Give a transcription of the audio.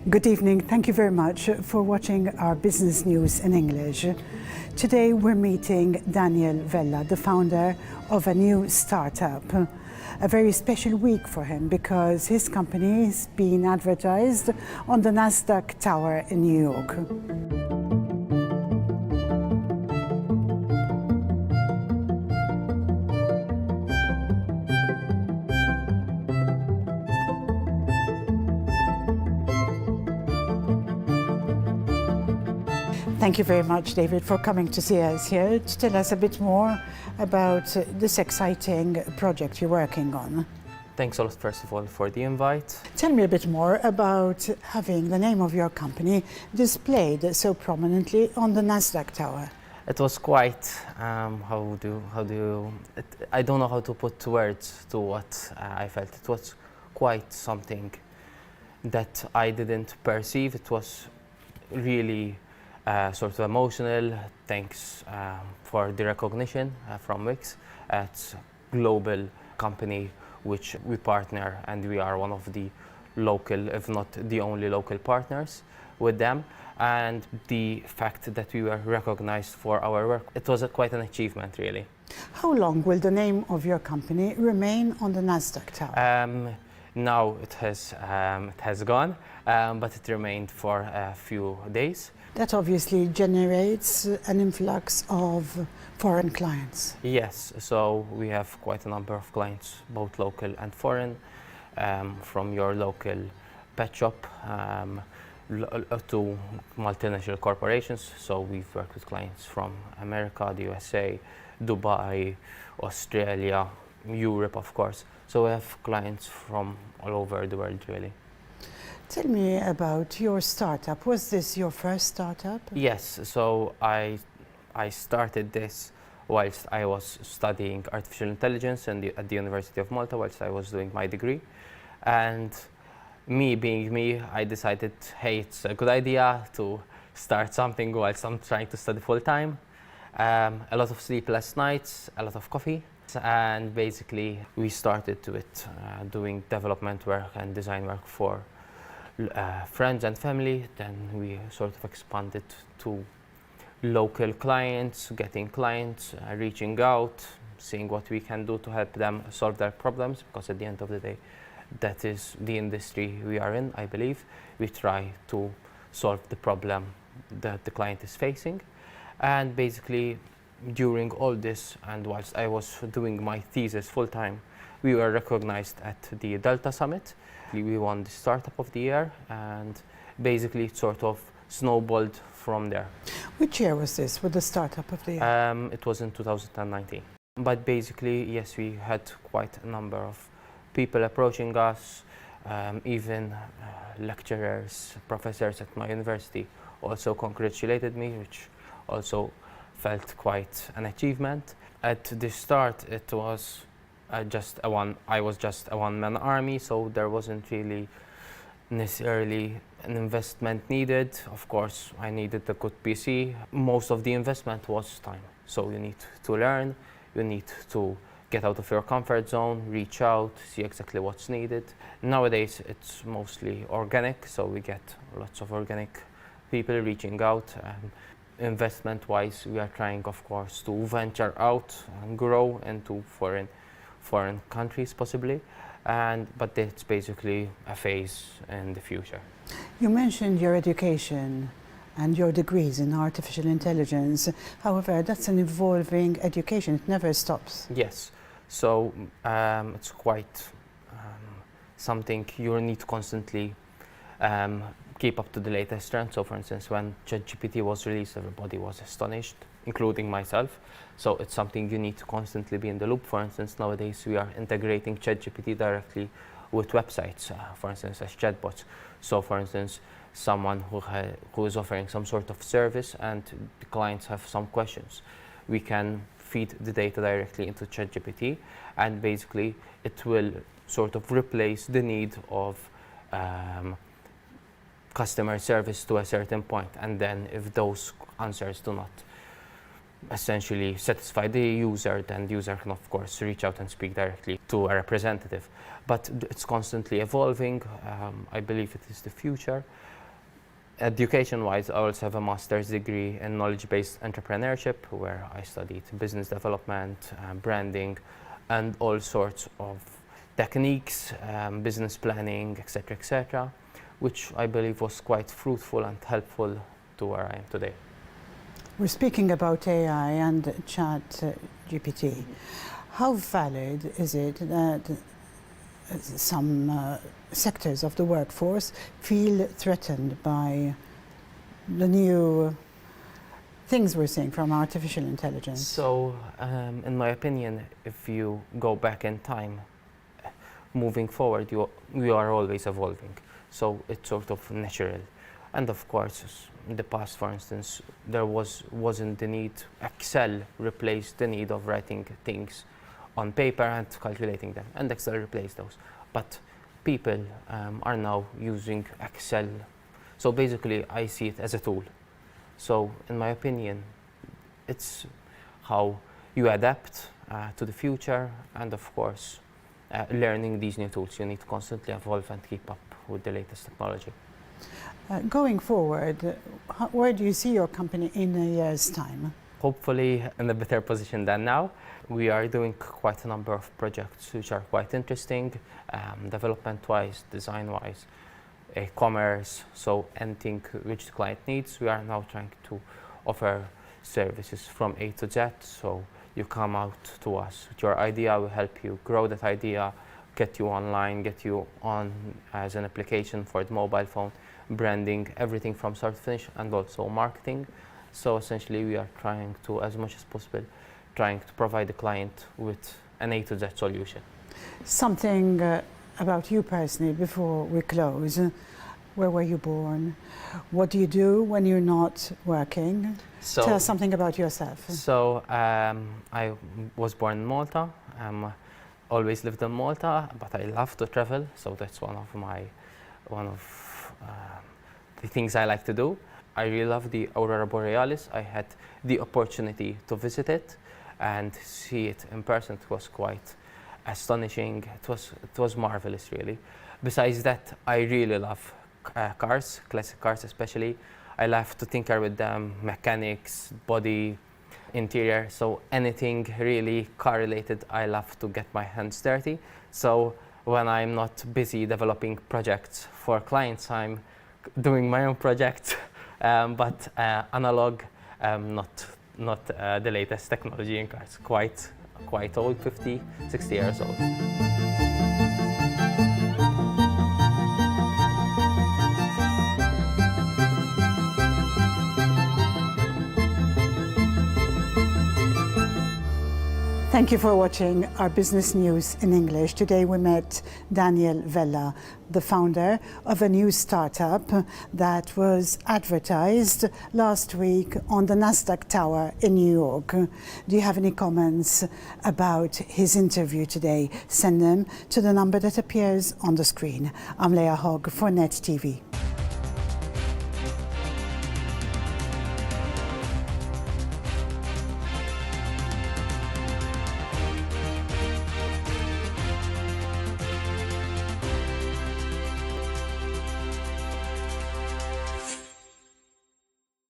Good evening. Thank you very much for watching our business news in English. Today we're meeting Daniel Vella, the founder of a new startup. A very special week for him because his company is being advertised on the Nasdaq Tower in New York. Thank you very much, David, for coming to see us here to tell us a bit more about this exciting project you're working on. Thanks a lot, first of all, for the invite. Tell me a bit more about having the name of your company displayed so prominently on the Nasdaq Tower. It was quite, I don't know how to put words to what I felt. It was quite something that I didn't perceive. It was really sort of emotional. Thanks for the recognition from Wix. It's a global company which we partner, and we are one of the local, if not the only local partners with them. And the fact that we were recognized for our work, it was quite an achievement, really. How long will the name of your company remain on the Nasdaq Tower? Now it has gone, but it remained for a few days. That obviously generates an influx of foreign clients. Yes, so we have quite a number of clients, both local and foreign, from your local pet shop to multinational corporations. So we've worked with clients from America, the USA, Dubai, Australia, Europe, of course. So we have clients from all over the world, really. Tell me about your startup. Was this your first startup? Yes, so I started this whilst I was studying artificial intelligence at the University of Malta, whilst I was doing my degree. And me being me, I decided, hey, it's a good idea to start something whilst I'm trying to study full time. A lot of sleepless nights, a lot of coffee. And basically we started with doing development work and design work for friends and family. Then we sort of expanded to local clients, getting clients, reaching out, seeing what we can do to help them solve their problems, because at the end of the day, that is the industry we are in, I believe. We try to solve the problem that the client is facing. And basically, during all this, and whilst I was doing my thesis full-time, we were recognized at the Delta Summit. We won the Startup of the Year, and basically it sort of snowballed from there. Which year was this, with the Startup of the Year? It was in 2019. But basically, yes, we had quite a number of people approaching us, even lecturers, professors at my university also congratulated me, which also felt quite an achievement. At the start, it was I was just a one-man army, so there wasn't really necessarily an investment needed. Of course, I needed a good PC. Most of the investment was time. So you need to learn, you need to get out of your comfort zone, reach out, see exactly what's needed. Nowadays, it's mostly organic, so we get lots of organic people reaching out. Investment-wise, we are trying, of course, to venture out and grow into foreign countries, possibly, but it's basically a phase in the future. You mentioned your education and your degrees in artificial intelligence. However, that's an evolving education. It never stops. Yes, so it's quite something you need to constantly keep up to the latest trend. So for instance, when ChatGPT was released, everybody was astonished, including myself. So it's something you need to constantly be in the loop. For instance, nowadays we are integrating ChatGPT directly with websites, for instance, as chatbots. So for instance, someone who is offering some sort of service and the clients have some questions, we can feed the data directly into ChatGPT, and basically it will sort of replace the need of customer service to a certain point. And then if those answers do not essentially satisfy the user, then the user can of course reach out and speak directly to a representative. But it's constantly evolving. I believe it is the future. Education-wise, I also have a master's degree in knowledge-based entrepreneurship, where I studied business development, branding, and all sorts of techniques, business planning, etc., which I believe was quite fruitful and helpful to where I am today. We're speaking about AI and Chat GPT. How valid is it that some sectors of the workforce feel threatened by the new things we're seeing from artificial intelligence? So, in my opinion, if you go back in time, moving forward, you are always evolving. So it's sort of natural. And of course, in the past, for instance, there wasn't the need. Excel replaced the need of writing things on paper and calculating them, and Excel replaced those. But people are now using Excel. So basically, I see it as a tool. So in my opinion, it's how you adapt to the future, and of course, learning these new tools. You need to constantly evolve and keep up with the latest technology. Going forward, where do you see your company in a year's time? Hopefully in a better position than now. We are doing quite a number of projects which are quite interesting, development-wise, design-wise, commerce, so anything which the client needs. We are now trying to offer services from A to Z, so you come out to us with your idea, we help you grow that idea, get you online, get you on as an application for the mobile phone, branding, everything from start to finish, and also marketing. So essentially we are trying to, as much as possible, trying to provide the client with an A to Z solution. Something about you personally before we close. Where were you born? What do you do when you're not working? So, tell us something about yourself. So I was born in Malta. Always lived in Malta, but I love to travel. So that's one of the things I like to do. I really love the Aurora Borealis. I had the opportunity to visit it and see it in person. It was quite astonishing. It was marvelous, really. Besides that, I really love cars, classic cars especially. I love to tinker with them, mechanics, body, interior. So anything really car related, I love to get my hands dirty. So when I'm not busy developing projects for clients, I'm doing my own projects, but analog, not the latest technology in cars. Quite old, 50, 60 years old. Thank you for watching our business news in English. Today we met Daniel Vella, the founder of a new startup that was advertised last week on the Nasdaq Tower in New York. Do you have any comments about his interview today? Send them to the number that appears on the screen. I'm Leah Hogg for Net TV.